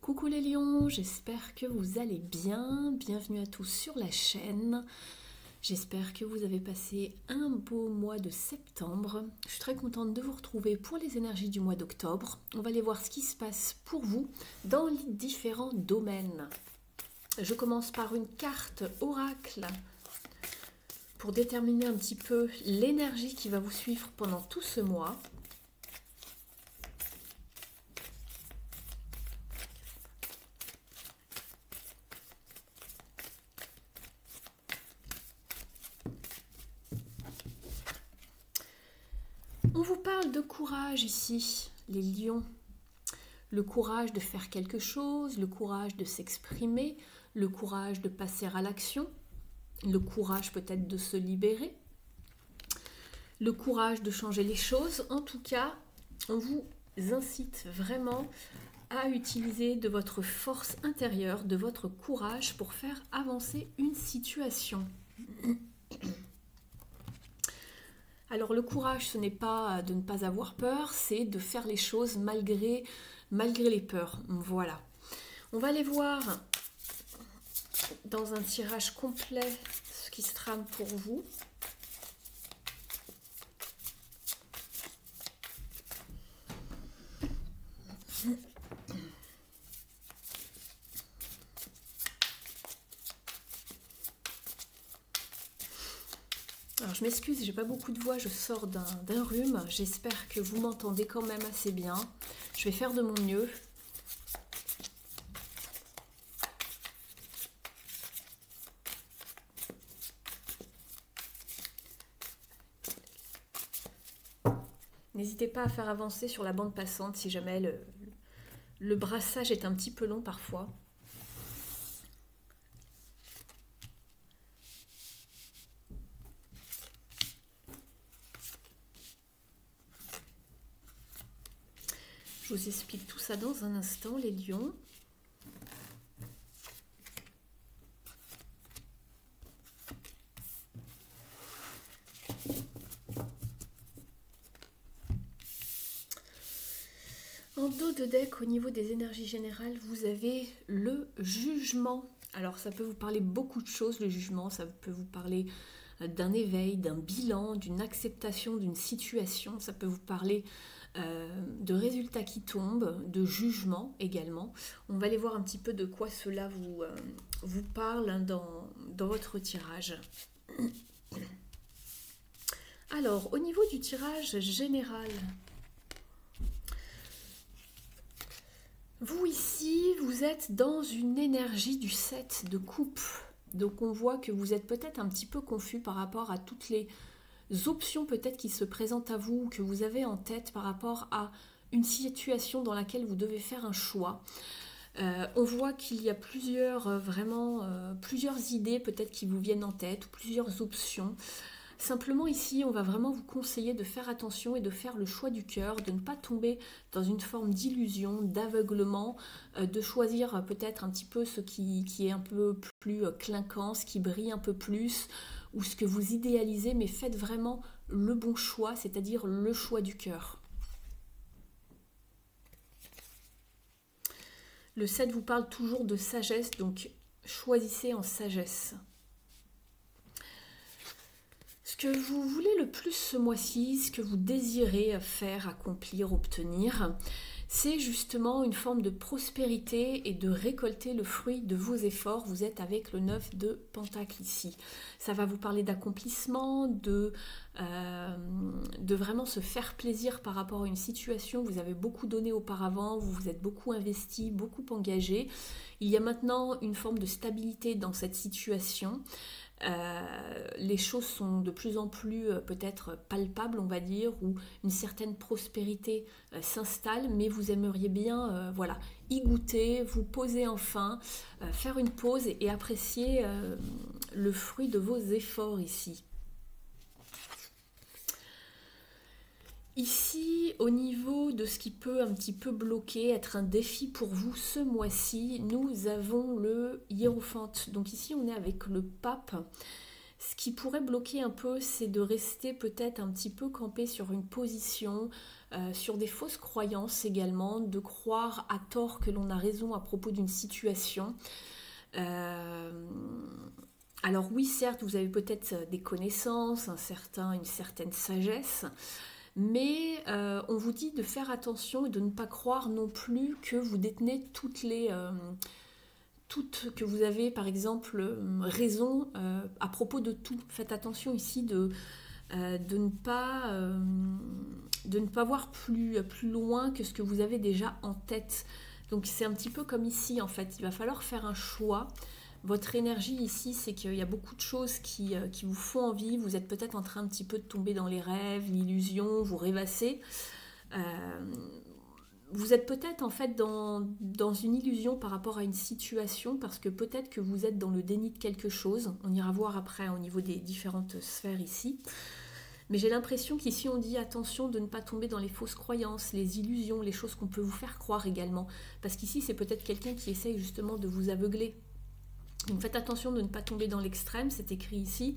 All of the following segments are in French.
Coucou les lions, j'espère que vous allez bien. Bienvenue à tous sur la chaîne. J'espère que vous avez passé un beau mois de septembre. Je suis très contente de vous retrouver pour les énergies du mois d'octobre. On va aller voir ce qui se passe pour vous dans les différents domaines. Je commence par une carte oracle pour déterminer un petit peu l'énergie qui va vous suivre pendant tout ce mois. On vous parle de courage ici, les lions. Le courage de faire quelque chose, le courage de s'exprimer, le courage de passer à l'action, le courage peut-être de se libérer, le courage de changer les choses. En tout cas, on vous incite vraiment à utiliser de votre force intérieure, de votre courage pour faire avancer une situation. Alors le courage, ce n'est pas de ne pas avoir peur, c'est de faire les choses malgré les peurs. Voilà. On va aller voir dans un tirage complet ce qui se trame pour vous. Alors je m'excuse, j'ai pas beaucoup de voix, je sors d'un rhume. J'espère que vous m'entendez quand même assez bien. Je vais faire de mon mieux. N'hésitez pas à faire avancer sur la bande passante si jamais le brassage est un petit peu long parfois. Je vous explique tout ça dans un instant, les lions. En dos de deck, au niveau des énergies générales, vous avez le jugement. Alors ça peut vous parler beaucoup de choses, le jugement. Ça peut vous parler d'un éveil, d'un bilan, d'une acceptation d'une situation. Ça peut vous parler de résultats qui tombent, de jugement également. On va aller voir un petit peu de quoi cela vous parle dans votre tirage. Alors, au niveau du tirage général, vous ici, vous êtes dans une énergie du 7 de coupe. Donc on voit que vous êtes peut-être un petit peu confus par rapport à toutes les options peut-être qui se présentent à vous, que vous avez en tête par rapport à une situation dans laquelle vous devez faire un choix. On voit qu'il y a plusieurs idées peut-être qui vous viennent en tête, ou plusieurs options. Simplement ici, on va vraiment vous conseiller de faire attention et de faire le choix du cœur, de ne pas tomber dans une forme d'illusion, d'aveuglement, de choisir peut-être un petit peu ce qui est un peu plus clinquant, ce qui brille un peu plus, ou ce que vous idéalisez, mais faites vraiment le bon choix, c'est-à-dire le choix du cœur. Le 7 vous parle toujours de sagesse, donc choisissez en sagesse. Ce que vous voulez le plus ce mois-ci, ce que vous désirez faire, accomplir, obtenir, c'est justement une forme de prospérité et de récolter le fruit de vos efforts. Vous êtes avec le 9 de Pentacle ici. Ça va vous parler d'accomplissement, de vraiment se faire plaisir par rapport à une situation. Vous avez beaucoup donné auparavant, vous vous êtes beaucoup investi, beaucoup engagé. Il y a maintenant une forme de stabilité dans cette situation. Les choses sont de plus en plus peut-être palpables, on va dire, où une certaine prospérité s'installe, mais vous aimeriez bien voilà, y goûter, vous poser enfin, faire une pause et apprécier le fruit de vos efforts ici. Ici, au niveau de ce qui peut un petit peu bloquer, être un défi pour vous ce mois-ci, nous avons le hiérophante. Donc ici, on est avec le pape. Ce qui pourrait bloquer un peu, c'est de rester peut-être un petit peu campé sur une position, sur des fausses croyances également, de croire à tort que l'on a raison à propos d'une situation. Alors oui, certes, vous avez peut-être des connaissances, une certaine sagesse, mais on vous dit de faire attention et de ne pas croire non plus que vous détenez que vous avez par exemple raison à propos de tout. Faites attention ici de ne pas voir plus loin que ce que vous avez déjà en tête. Donc c'est un petit peu comme ici en fait, il va falloir faire un choix. Votre énergie ici, c'est qu'il y a beaucoup de choses qui vous font envie. Vous êtes peut-être en train un petit peu de tomber dans les rêves, l'illusion, vous rêvassez. Vous êtes peut-être en fait dans une illusion par rapport à une situation parce que peut-être que vous êtes dans le déni de quelque chose. On ira voir après au niveau des différentes sphères ici. Mais j'ai l'impression qu'ici on dit attention de ne pas tomber dans les fausses croyances, les illusions, les choses qu'on peut vous faire croire également. Parce qu'ici c'est peut-être quelqu'un qui essaye justement de vous aveugler. Donc faites attention de ne pas tomber dans l'extrême, c'est écrit ici,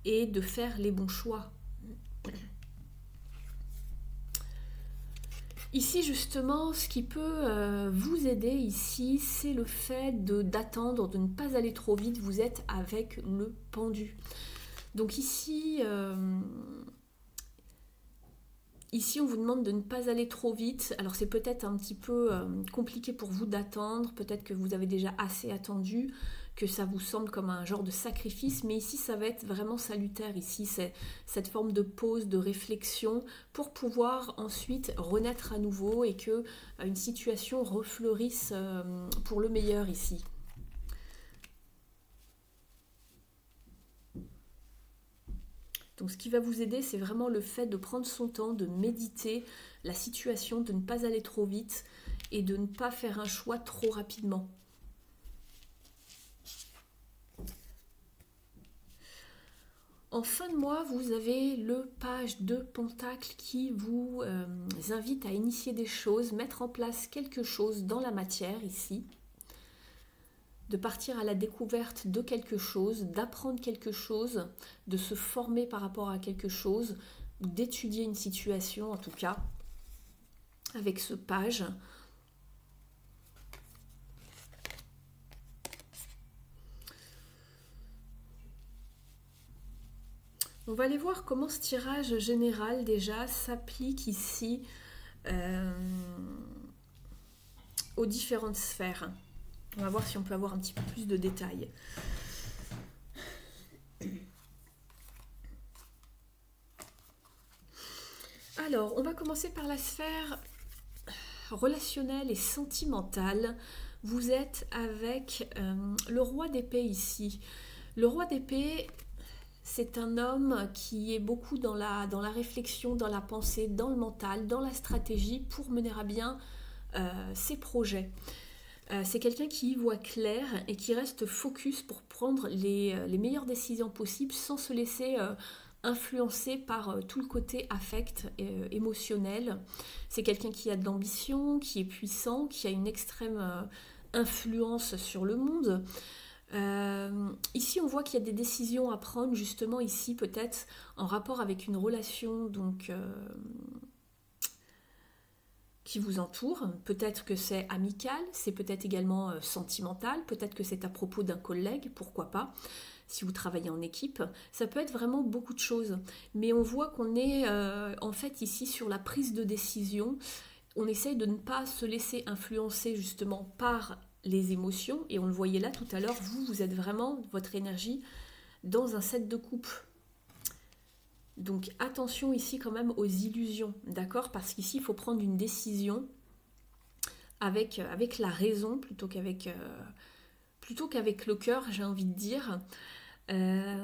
et de faire les bons choix. Ici justement, ce qui peut vous aider ici, c'est le fait d'attendre, de ne pas aller trop vite. Vous êtes avec le pendu. Donc ici, on vous demande de ne pas aller trop vite. Alors c'est peut-être un petit peu compliqué pour vous d'attendre. Peut-être que vous avez déjà assez attendu, que ça vous semble comme un genre de sacrifice, mais ici ça va être vraiment salutaire. Ici c'est cette forme de pause, de réflexion pour pouvoir ensuite renaître à nouveau et que une situation refleurisse pour le meilleur ici. Donc ce qui va vous aider, c'est vraiment le fait de prendre son temps, de méditer la situation, de ne pas aller trop vite et de ne pas faire un choix trop rapidement. En fin de mois, vous avez le page de Pentacle qui vous invite à initier des choses, mettre en place quelque chose dans la matière ici, de partir à la découverte de quelque chose, d'apprendre quelque chose, de se former par rapport à quelque chose, ou d'étudier une situation en tout cas, avec ce page. On va aller voir comment ce tirage général déjà s'applique ici aux différentes sphères. On va voir si on peut avoir un petit peu plus de détails. Alors, on va commencer par la sphère relationnelle et sentimentale. Vous êtes avec le roi d'épée ici. Le roi d'épée, c'est un homme qui est beaucoup dans la réflexion, dans la pensée, dans le mental, dans la stratégie pour mener à bien ses projets. C'est quelqu'un qui y voit clair et qui reste focus pour prendre les meilleures décisions possibles sans se laisser influencer par tout le côté affect, émotionnel. C'est quelqu'un qui a de l'ambition, qui est puissant, qui a une extrême influence sur le monde. Ici on voit qu'il y a des décisions à prendre justement ici peut-être en rapport avec une relation donc qui vous entoure. Peut-être que c'est amical, c'est peut-être également sentimental, peut-être que c'est à propos d'un collègue, pourquoi pas, si vous travaillez en équipe. Ça peut être vraiment beaucoup de choses, mais on voit qu'on est en fait ici sur la prise de décision. On essaye de ne pas se laisser influencer justement par les émotions, et on le voyait là tout à l'heure, vous êtes vraiment, votre énergie, dans un 7 de coupe. Donc attention ici quand même aux illusions, d'accord? Parce qu'ici il faut prendre une décision avec la raison plutôt qu'avec le cœur, j'ai envie de dire. Mais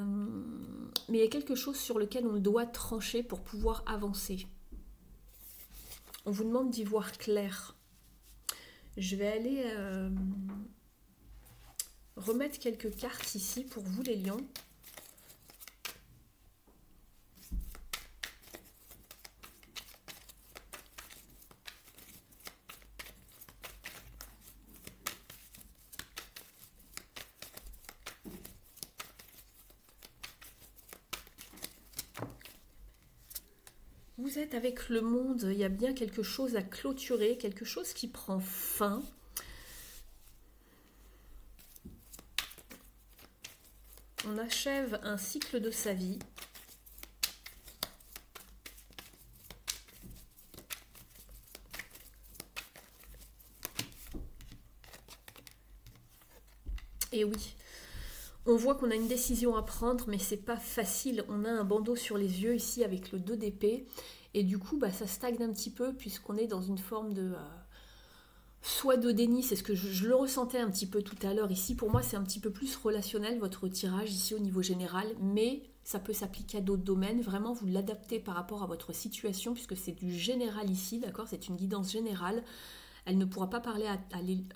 il y a quelque chose sur lequel on doit trancher pour pouvoir avancer. On vous demande d'y voir clair. Je vais aller remettre quelques cartes ici pour vous les lions. Vous vous êtes avec le monde, il y a bien quelque chose à clôturer, quelque chose qui prend fin. On achève un cycle de sa vie. Et oui, on voit qu'on a une décision à prendre, mais c'est pas facile. On a un bandeau sur les yeux ici avec le 2 d'épée. Et du coup, bah, ça stagne un petit peu puisqu'on est dans une forme de... soit de déni, c'est ce que je le ressentais un petit peu tout à l'heure. Ici, pour moi, c'est un petit peu plus relationnel, votre tirage ici au niveau général. Mais ça peut s'appliquer à d'autres domaines. Vraiment, vous l'adaptez par rapport à votre situation puisque c'est du général ici, d'accord? C'est une guidance générale. Elle ne pourra pas parler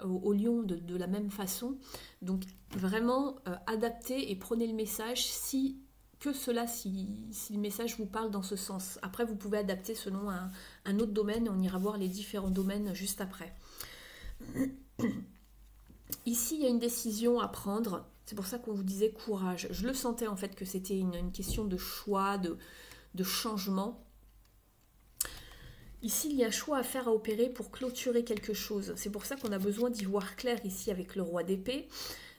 au lion de la même façon. Donc vraiment, adaptez et prenez le message si le message vous parle dans ce sens. Après, vous pouvez adapter selon un autre domaine. On ira voir les différents domaines juste après. Ici, il y a une décision à prendre. C'est pour ça qu'on vous disait courage. Je le sentais en fait que c'était une question de choix, de changement. Ici, il y a un choix à faire, à opérer pour clôturer quelque chose. C'est pour ça qu'on a besoin d'y voir clair ici avec le roi d'épée,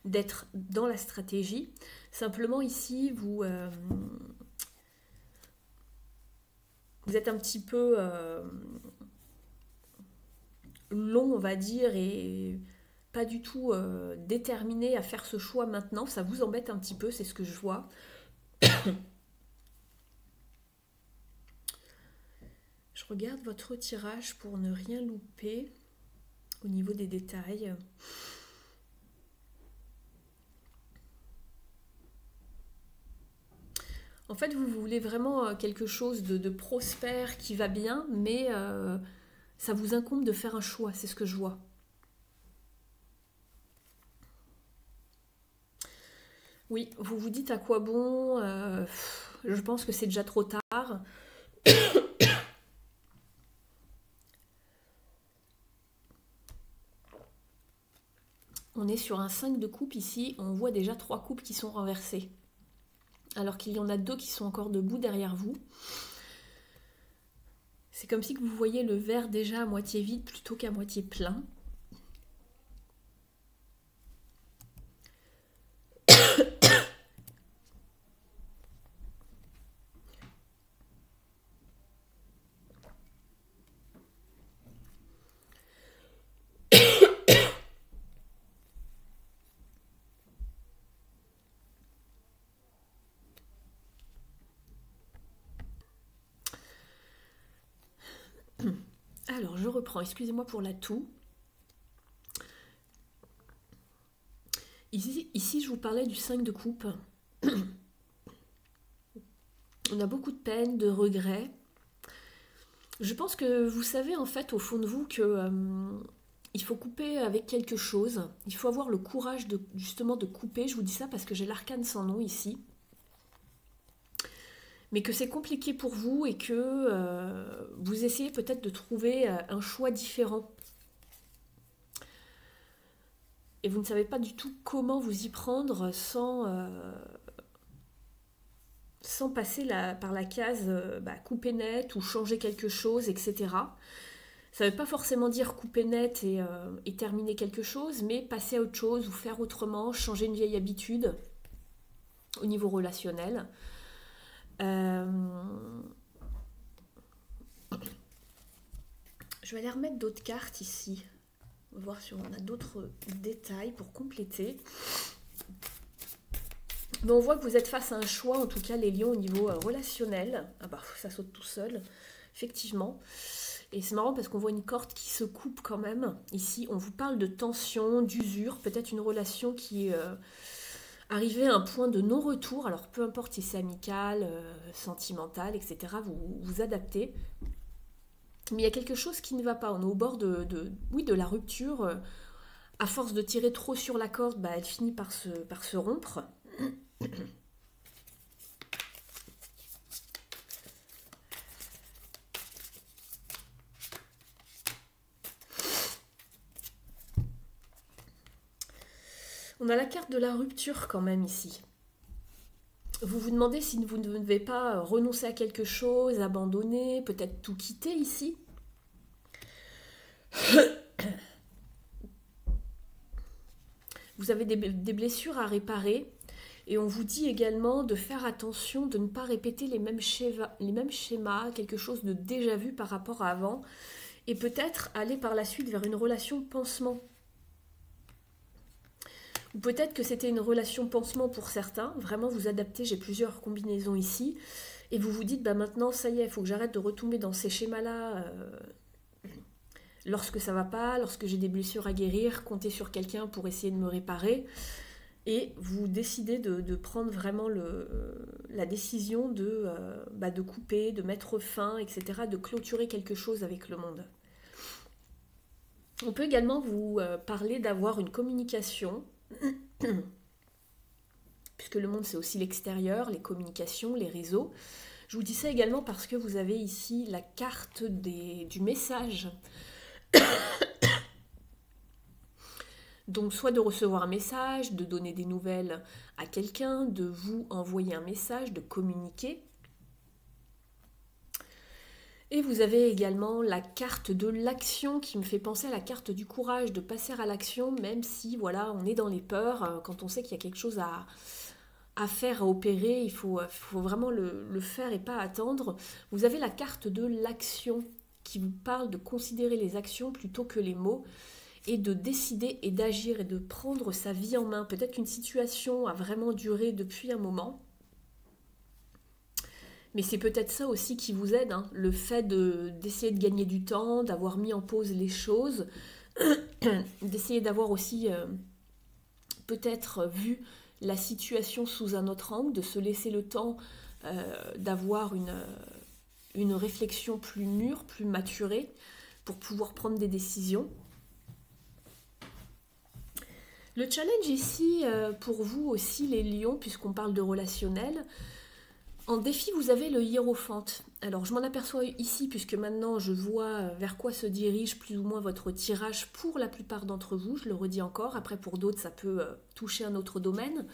d'être dans la stratégie. Simplement ici, vous êtes un petit peu long, on va dire, et pas du tout déterminé à faire ce choix maintenant. Ça vous embête un petit peu, c'est ce que je vois. Je regarde votre tirage pour ne rien louper au niveau des détails. En fait, vous voulez vraiment quelque chose de prospère, qui va bien, mais ça vous incombe de faire un choix, c'est ce que je vois. Oui, vous vous dites à quoi bon, je pense que c'est déjà trop tard. On est sur un 5 de coupe ici, on voit déjà 3 coupes qui sont renversées. Alors qu'il y en a 2 qui sont encore debout derrière vous. C'est comme si vous voyez le verre déjà à moitié vide plutôt qu'à moitié plein. Alors, je reprends, excusez-moi pour la toux. Ici, je vous parlais du 5 de coupe. On a beaucoup de peine, de regrets. Je pense que vous savez en fait au fond de vous que il faut couper avec quelque chose. Il faut avoir le courage justement de couper. Je vous dis ça parce que j'ai l'arcane sans nom ici. Mais que c'est compliqué pour vous et que vous essayez peut-être de trouver un choix différent. Et vous ne savez pas du tout comment vous y prendre sans passer par la case couper net ou changer quelque chose, etc. Ça ne veut pas forcément dire couper net et terminer quelque chose, mais passer à autre chose ou faire autrement, changer une vieille habitude au niveau relationnel. Je vais aller remettre d'autres cartes ici. On va voir si on a d'autres détails pour compléter. Mais on voit que vous êtes face à un choix, en tout cas les lions au niveau relationnel. Ah bah ça saute tout seul, effectivement. Et c'est marrant parce qu'on voit une corde qui se coupe quand même. Ici, on vous parle de tension, d'usure, peut-être une relation qui est arrivée à un point de non-retour. Alors peu importe si c'est amical, sentimental, etc. Vous adaptez. Mais il y a quelque chose qui ne va pas. On est au bord de la rupture. À force de tirer trop sur la corde, elle finit par se rompre. On a la carte de la rupture quand même ici. Vous vous demandez si vous ne devez pas renoncer à quelque chose, abandonner, peut-être tout quitter ici. Vous avez des blessures à réparer. Et on vous dit également de faire attention, de ne pas répéter les mêmes schémas, quelque chose de déjà vu par rapport à avant, et peut-être aller par la suite vers une relation pansement. Ou peut-être que c'était une relation pansement pour certains, vraiment vous adaptez, j'ai plusieurs combinaisons ici, et vous vous dites, bah maintenant ça y est, il faut que j'arrête de retomber dans ces schémas-là, lorsque ça va pas, lorsque j'ai des blessures à guérir, compter sur quelqu'un pour essayer de me réparer. Et vous décidez de prendre vraiment la décision de couper, de mettre fin, etc., de clôturer quelque chose avec le monde. On peut également vous parler d'avoir une communication, puisque le monde c'est aussi l'extérieur, les communications, les réseaux. Je vous dis ça également parce que vous avez ici la carte du message. Donc soit de recevoir un message, de donner des nouvelles à quelqu'un, de vous envoyer un message, de communiquer. Et vous avez également la carte de l'action qui me fait penser à la carte du courage, de passer à l'action, même si voilà, on est dans les peurs, quand on sait qu'il y a quelque chose à faire, à opérer, il faut vraiment le faire et pas attendre. Vous avez la carte de l'action qui vous parle de considérer les actions plutôt que les mots, et de décider et d'agir et de prendre sa vie en main. Peut-être qu'une situation a vraiment duré depuis un moment, mais c'est peut-être ça aussi qui vous aide, hein, le fait d'essayer de gagner du temps, d'avoir mis en pause les choses, d'essayer d'avoir aussi peut-être vu la situation sous un autre angle, de se laisser le temps d'avoir une réflexion plus mûre, plus maturée, pour pouvoir prendre des décisions. Le challenge ici, pour vous aussi les lions, puisqu'on parle de relationnel, en défi vous avez le hiérophante. Alors je m'en aperçois ici, puisque maintenant je vois vers quoi se dirige plus ou moins votre tirage pour la plupart d'entre vous, je le redis encore, après pour d'autres ça peut toucher un autre domaine.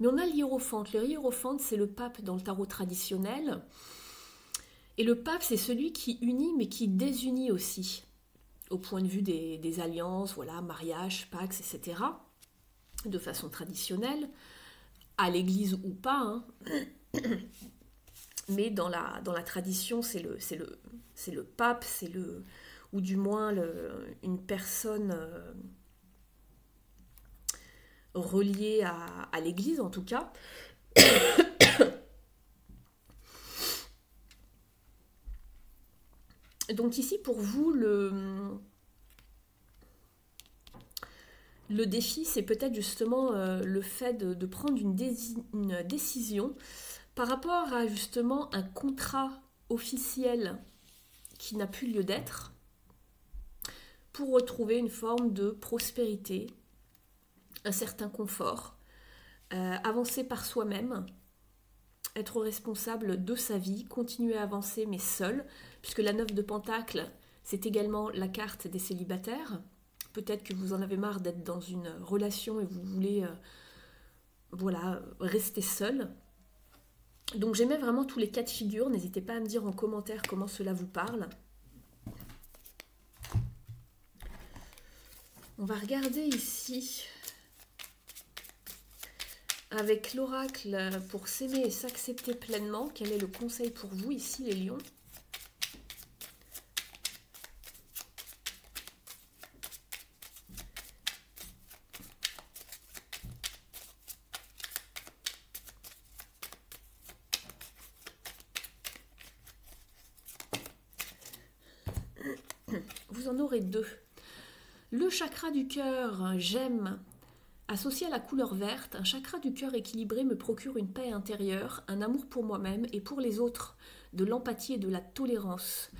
Mais on a le hiérophante. Le hiérophante c'est le pape dans le tarot traditionnel. Et le pape c'est celui qui unit mais qui désunit aussi, au point de vue des alliances, voilà, mariage, pax, etc., de façon traditionnelle, à l'église ou pas, hein. Mais dans la tradition, c'est le pape, ou du moins une personne reliée à l'église en tout cas. Donc ici pour vous, le défi, c'est peut-être justement le fait de prendre une décision par rapport à justement un contrat officiel qui n'a plus lieu d'être, pour retrouver une forme de prospérité, un certain confort, avancer par soi-même, être responsable de sa vie, continuer à avancer mais seul, puisque la 9 de Pentacle, c'est également la carte des célibataires. Peut-être que vous en avez marre d'être dans une relation et vous voulez rester seul. Donc j'aimais vraiment tous les cas de figure. N'hésitez pas à me dire en commentaire comment cela vous parle. On va regarder ici avec l'oracle pour s'aimer et s'accepter pleinement. Quel est le conseil pour vous ici les lions ? Vous en aurez deux. Le chakra du cœur, j'aime, associé à la couleur verte. Un chakra du cœur équilibré me procure une paix intérieure, un amour pour moi-même et pour les autres, de l'empathie et de la tolérance.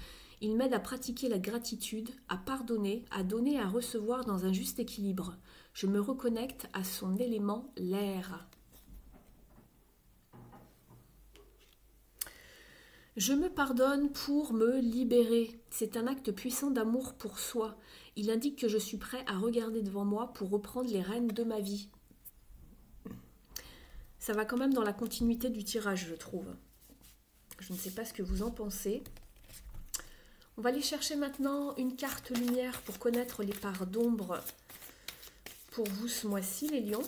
Il m'aide à pratiquer la gratitude, à pardonner, à donner et à recevoir dans un juste équilibre. Je me reconnecte à son élément, l'air. Je me pardonne pour me libérer. C'est un acte puissant d'amour pour soi. Il indique que je suis prêt à regarder devant moi pour reprendre les rênes de ma vie. Ça va quand même dans la continuité du tirage, je trouve. Je ne sais pas ce que vous en pensez. On va aller chercher maintenant une carte lumière pour connaître les parts d'ombre pour vous ce mois-ci, les lions.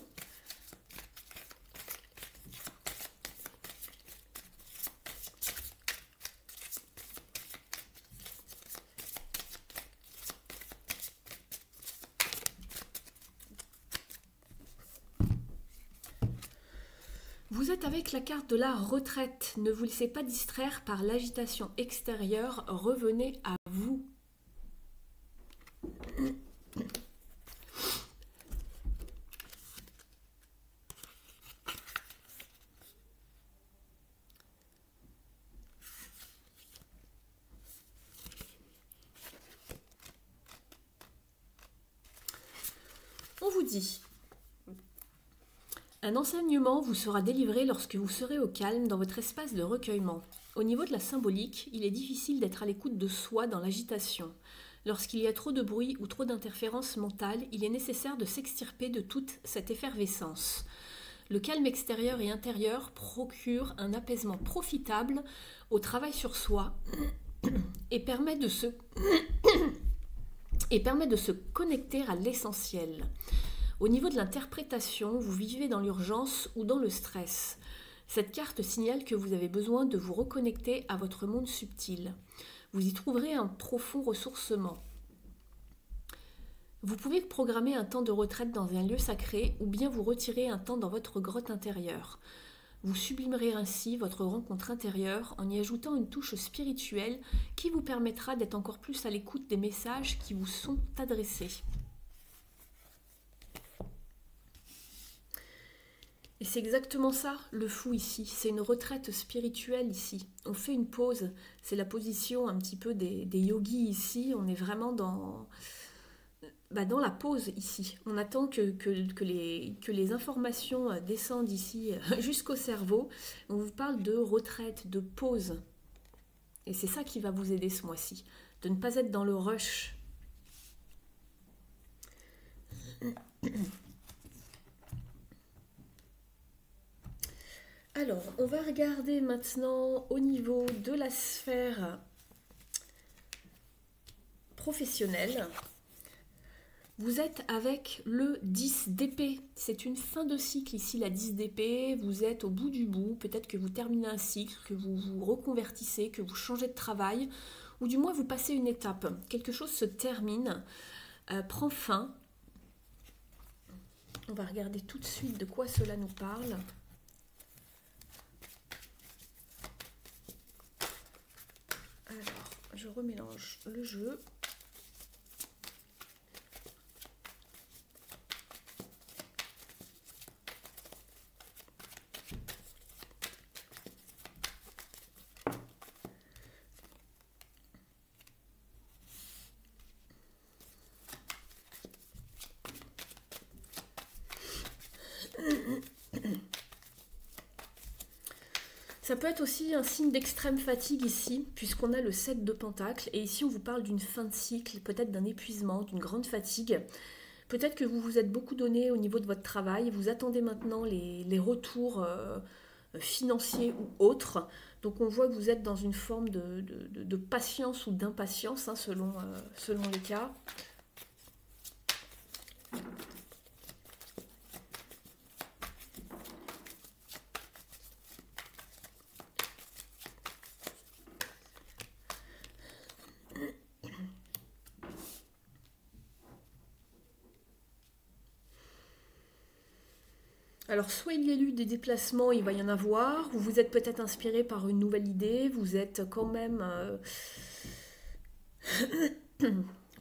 Vous êtes avec la carte de la retraite. Ne vous laissez pas distraire par l'agitation extérieure. Revenez à vous. On vous dit: un enseignement vous sera délivré lorsque vous serez au calme dans votre espace de recueillement. Au niveau de la symbolique, il est difficile d'être à l'écoute de soi dans l'agitation. Lorsqu'il y a trop de bruit ou trop d'interférences mentales, il est nécessaire de s'extirper de toute cette effervescence. Le calme extérieur et intérieur procure un apaisement profitable au travail sur soi et permet de se connecter à l'essentiel. Au niveau de l'interprétation, vous vivez dans l'urgence ou dans le stress. Cette carte signale que vous avez besoin de vous reconnecter à votre monde subtil. Vous y trouverez un profond ressourcement. Vous pouvez programmer un temps de retraite dans un lieu sacré ou bien vous retirer un temps dans votre grotte intérieure. Vous sublimerez ainsi votre rencontre intérieure en y ajoutant une touche spirituelle qui vous permettra d'être encore plus à l'écoute des messages qui vous sont adressés. Et c'est exactement ça, le fou ici. C'est une retraite spirituelle ici. On fait une pause. C'est la position un petit peu des yogis ici. On est vraiment dans la pause ici. On attend que les informations descendent ici jusqu'au cerveau. On vous parle de retraite, de pause. Et c'est ça qui va vous aider ce mois-ci. De ne pas être dans le rush. Alors, on va regarder maintenant au niveau de la sphère professionnelle. Vous êtes avec le 10 d'épée. C'est une fin de cycle ici, la 10 d'épée. Vous êtes au bout du bout. Peut-être que vous terminez un cycle, que vous vous reconvertissez, que vous changez de travail, ou du moins vous passez une étape. Quelque chose se termine, prend fin. On va regarder tout de suite de quoi cela nous parle. Alors, je remélange le jeu. Ça peut être aussi un signe d'extrême fatigue ici, puisqu'on a le 7 de Pentacle. Et ici, on vous parle d'une fin de cycle, peut-être d'un épuisement, d'une grande fatigue. Peut-être que vous vous êtes beaucoup donné au niveau de votre travail. Vous attendez maintenant les retours financiers ou autres. Donc, on voit que vous êtes dans une forme de patience ou d'impatience, hein, selon les cas. Alors, soit il y a eu des déplacements, il va y en avoir, ou vous êtes peut-être inspiré par une nouvelle idée, vous êtes quand même...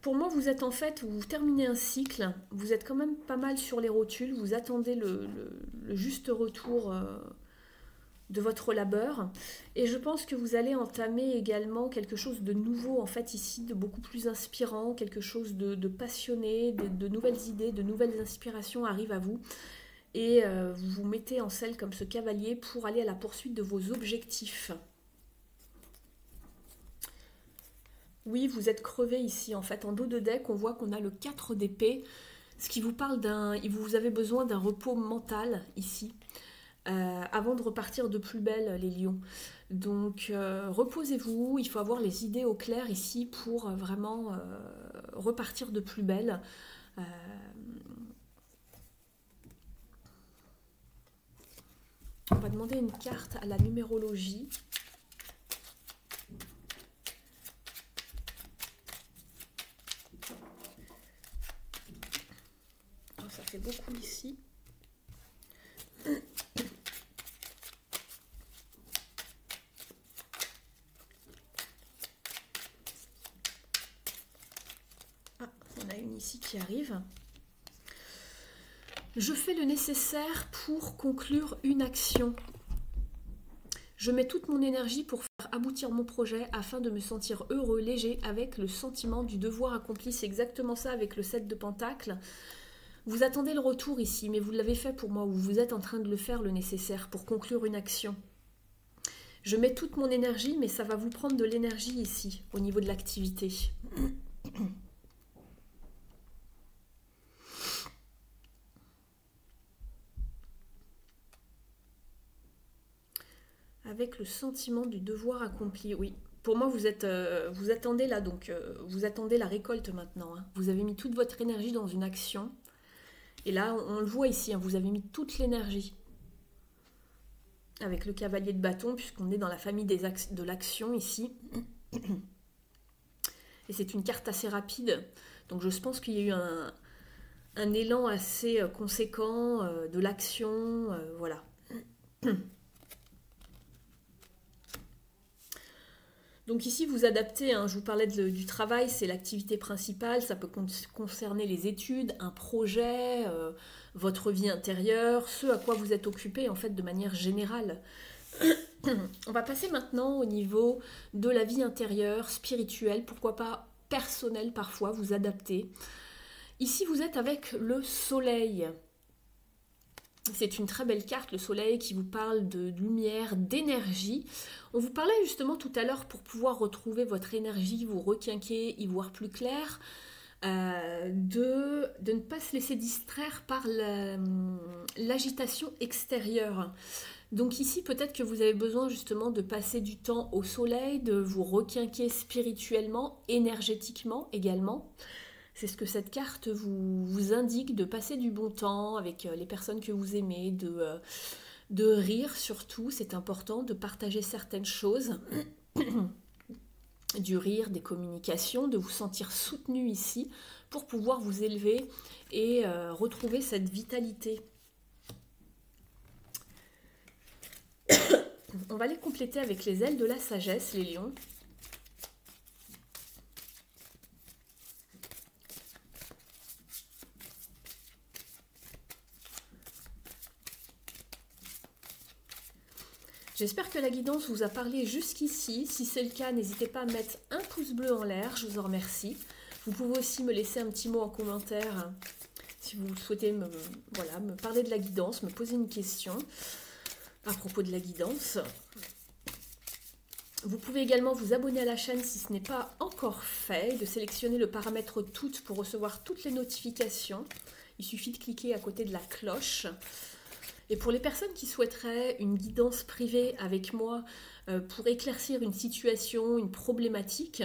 Pour moi, vous êtes en fait, vous terminez un cycle, vous êtes quand même pas mal sur les rotules, vous attendez le juste retour de votre labeur, et je pense que vous allez entamer également quelque chose de nouveau, en fait, ici, de beaucoup plus inspirant, quelque chose de passionné, de nouvelles idées, de nouvelles inspirations arrivent à vous. Et vous vous mettez en selle comme ce cavalier pour aller à la poursuite de vos objectifs. Oui, vous êtes crevé ici. En fait, en dos de deck, on voit qu'on a le 4 d'épée, ce qui vous parle vous avez besoin d'un repos mental ici. avant de repartir de plus belle, les lions. Donc reposez-vous, il faut avoir les idées au clair ici pour vraiment repartir de plus belle. On va demander une carte à la numérologie. Oh, ça fait beaucoup ici. Ah, on a une ici qui arrive. Je fais le nécessaire pour conclure une action. Je mets toute mon énergie pour faire aboutir mon projet afin de me sentir heureux, léger, avec le sentiment du devoir accompli. C'est exactement ça avec le 7 de Pentacles. Vous attendez le retour ici, mais vous l'avez fait pour moi, ou vous êtes en train de le faire, le nécessaire, pour conclure une action. Je mets toute mon énergie, mais ça va vous prendre de l'énergie ici, au niveau de l'activité. Avec le sentiment du devoir accompli, oui. Pour moi, vous attendez là, donc vous attendez la récolte maintenant. Hein. Vous avez mis toute votre énergie dans une action. Et là, on le voit ici, hein, vous avez mis toute l'énergie. Avec le cavalier de bâton, puisqu'on est dans la famille de l'action ici. Et c'est une carte assez rapide. Donc je pense qu'il y a eu un élan assez conséquent de l'action. Voilà. Donc ici, vous adaptez, hein, je vous parlais du travail, c'est l'activité principale, ça peut concerner les études, un projet, votre vie intérieure, ce à quoi vous êtes occupé en fait de manière générale. On va passer maintenant au niveau de la vie intérieure, spirituelle, pourquoi pas personnelle parfois, vous adaptez. Ici, vous êtes avec le soleil. C'est une très belle carte, le soleil, qui vous parle de lumière, d'énergie. On vous parlait justement tout à l'heure pour pouvoir retrouver votre énergie, vous requinquer, y voir plus clair, de ne pas se laisser distraire par l'agitation extérieure. Donc ici, peut-être que vous avez besoin justement de passer du temps au soleil, de vous requinquer spirituellement, énergétiquement également. C'est ce que cette carte vous indique, de passer du bon temps avec les personnes que vous aimez, de rire surtout, c'est important, de partager certaines choses, du rire, des communications, de vous sentir soutenu ici pour pouvoir vous élever et retrouver cette vitalité. On va les compléter avec les ailes de la sagesse, les lions. J'espère que la guidance vous a parlé jusqu'ici. Si c'est le cas, n'hésitez pas à mettre un pouce bleu en l'air, je vous en remercie. Vous pouvez aussi me laisser un petit mot en commentaire si vous souhaitez me parler de la guidance, me poser une question à propos de la guidance. Vous pouvez également vous abonner à la chaîne si ce n'est pas encore fait, de sélectionner le paramètre toutes pour recevoir toutes les notifications. Il suffit de cliquer à côté de la cloche. Et pour les personnes qui souhaiteraient une guidance privée avec moi pour éclaircir une situation, une problématique,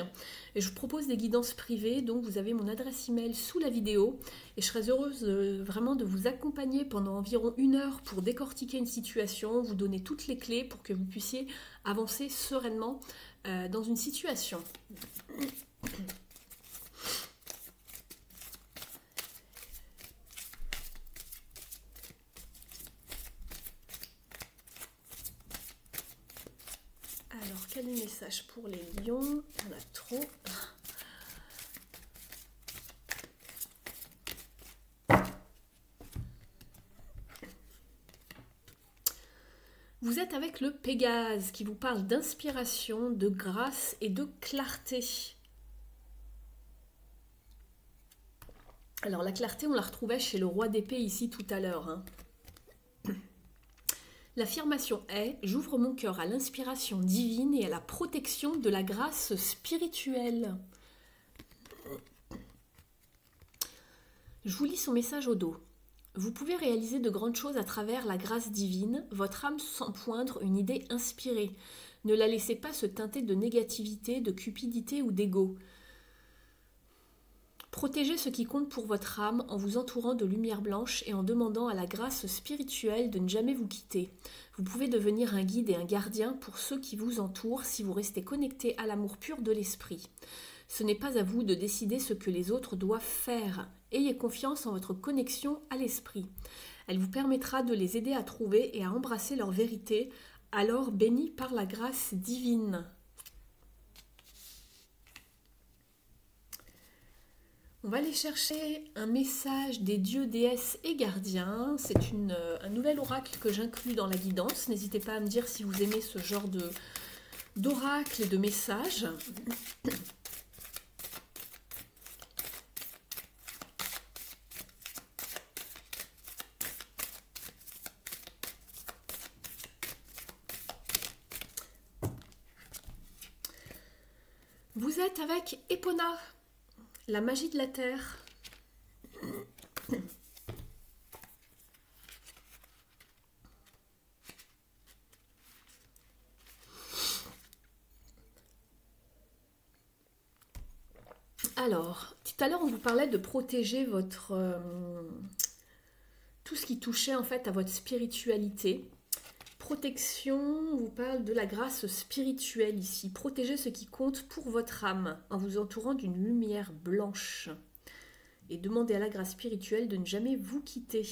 et je vous propose des guidances privées, donc vous avez mon adresse email sous la vidéo et je serais heureuse vraiment de vous accompagner pendant environ 1 heure pour décortiquer une situation, vous donner toutes les clés pour que vous puissiez avancer sereinement dans une situation. Alors, quel est le message pour les lions? Il y en a trop. Vous êtes avec le Pégase qui vous parle d'inspiration, de grâce et de clarté. Alors, la clarté, on la retrouvait chez le roi d'épée ici tout à l'heure, hein. L'affirmation est « J'ouvre mon cœur à l'inspiration divine et à la protection de la grâce spirituelle ». Je vous lis son message au dos. Vous pouvez réaliser de grandes choses à travers la grâce divine, votre âme sent poindre une idée inspirée. Ne la laissez pas se teinter de négativité, de cupidité ou d'ego. Protégez ce qui compte pour votre âme en vous entourant de lumière blanche et en demandant à la grâce spirituelle de ne jamais vous quitter. Vous pouvez devenir un guide et un gardien pour ceux qui vous entourent si vous restez connecté à l'amour pur de l'esprit. Ce n'est pas à vous de décider ce que les autres doivent faire. Ayez confiance en votre connexion à l'esprit. Elle vous permettra de les aider à trouver et à embrasser leur vérité, alors bénis par la grâce divine. On va aller chercher un message des dieux, déesses et gardiens. C'est un nouvel oracle que j'inclus dans la guidance. N'hésitez pas à me dire si vous aimez ce genre d'oracle et de messages. Vous êtes avec Epona, la magie de la terre. Alors, tout à l'heure, on vous parlait de protéger tout ce qui touchait en fait à votre spiritualité. Protection, on vous parle de la grâce spirituelle ici. Protégez ce qui compte pour votre âme en vous entourant d'une lumière blanche. Et demandez à la grâce spirituelle de ne jamais vous quitter.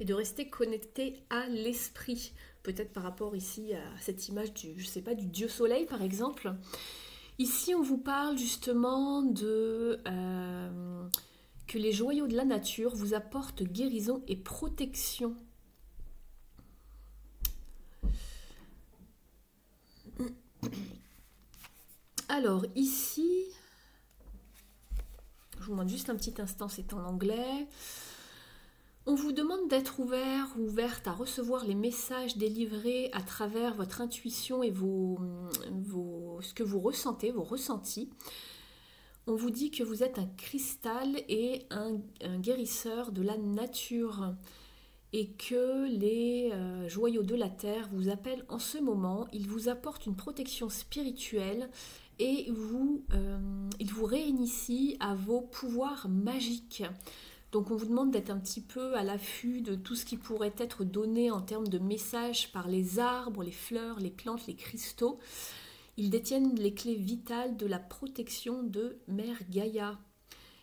Et de rester connecté à l'esprit. Peut-être par rapport ici à cette image du, je sais pas, du dieu soleil par exemple. Ici, on vous parle justement de que les joyaux de la nature vous apportent guérison et protection. Alors ici, je vous demande juste un petit instant, c'est en anglais. On vous demande d'être ouvert ou ouverte à recevoir les messages délivrés à travers votre intuition et ce que vous ressentez, vos ressentis. On vous dit que vous êtes un cristal et un guérisseur de la nature et que les joyaux de la terre vous appellent en ce moment. Ils vous apportent une protection spirituelle et ils vous réinitient à vos pouvoirs magiques. Donc on vous demande d'être un petit peu à l'affût de tout ce qui pourrait être donné en termes de messages par les arbres, les fleurs, les plantes, les cristaux. Ils détiennent les clés vitales de la protection de Mère Gaïa.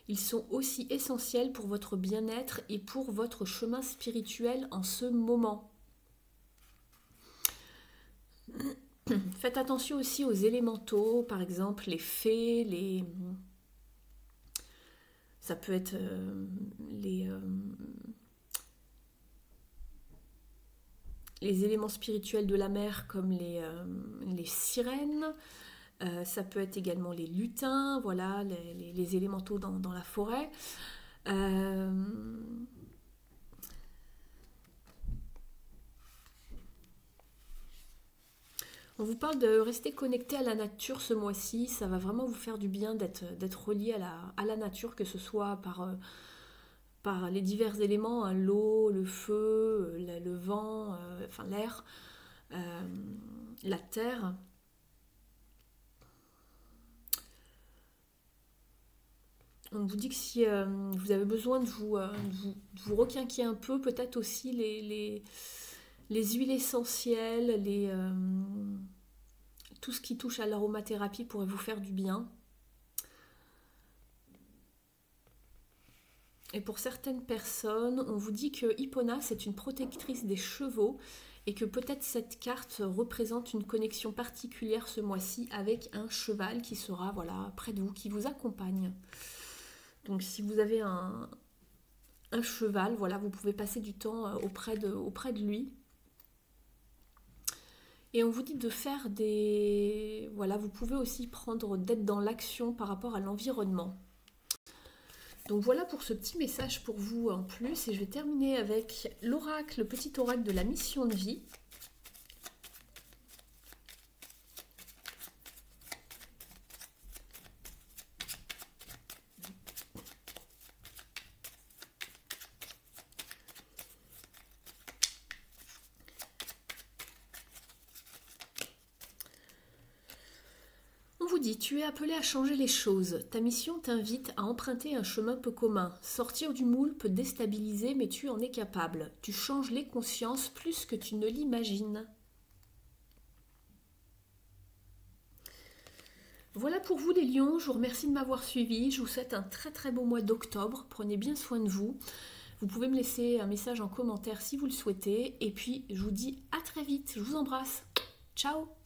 Ils sont aussi essentiels pour votre bien-être et pour votre chemin spirituel en ce moment. Faites attention aussi aux élémentaux, par exemple les fées, ça peut être les éléments spirituels de la mer comme les sirènes. Ça peut être également les lutins, voilà, les élémentaux dans la forêt. On vous parle de rester connecté à la nature ce mois-ci. Ça va vraiment vous faire du bien d'être relié à la nature, que ce soit par les divers éléments, hein, l'eau, le feu, le vent, enfin l'air, la terre. On vous dit que si vous avez besoin de vous requinquer un peu, peut-être aussi les huiles essentielles, tout ce qui touche à l'aromathérapie pourrait vous faire du bien. Et pour certaines personnes, on vous dit que Epona, c'est une protectrice des chevaux et que peut-être cette carte représente une connexion particulière ce mois-ci avec un cheval qui sera voilà, près de vous, qui vous accompagne. Donc si vous avez un cheval, voilà, vous pouvez passer du temps auprès de lui. Et on vous dit de faire des... Voilà, vous pouvez aussi d'être dans l'action par rapport à l'environnement. Donc voilà pour ce petit message pour vous en plus. Et je vais terminer avec l'oracle, le petit oracle de la mission de vie. dit, tu es appelé à changer les choses. Ta mission t'invite à emprunter un chemin peu commun. Sortir du moule peut déstabiliser, mais tu en es capable. Tu changes les consciences plus que tu ne l'imagines. Voilà pour vous les lions, je vous remercie de m'avoir suivi. Je vous souhaite un très très beau mois d'octobre. Prenez bien soin de vous. Vous pouvez me laisser un message en commentaire si vous le souhaitez. Et puis, je vous dis à très vite. Je vous embrasse. Ciao!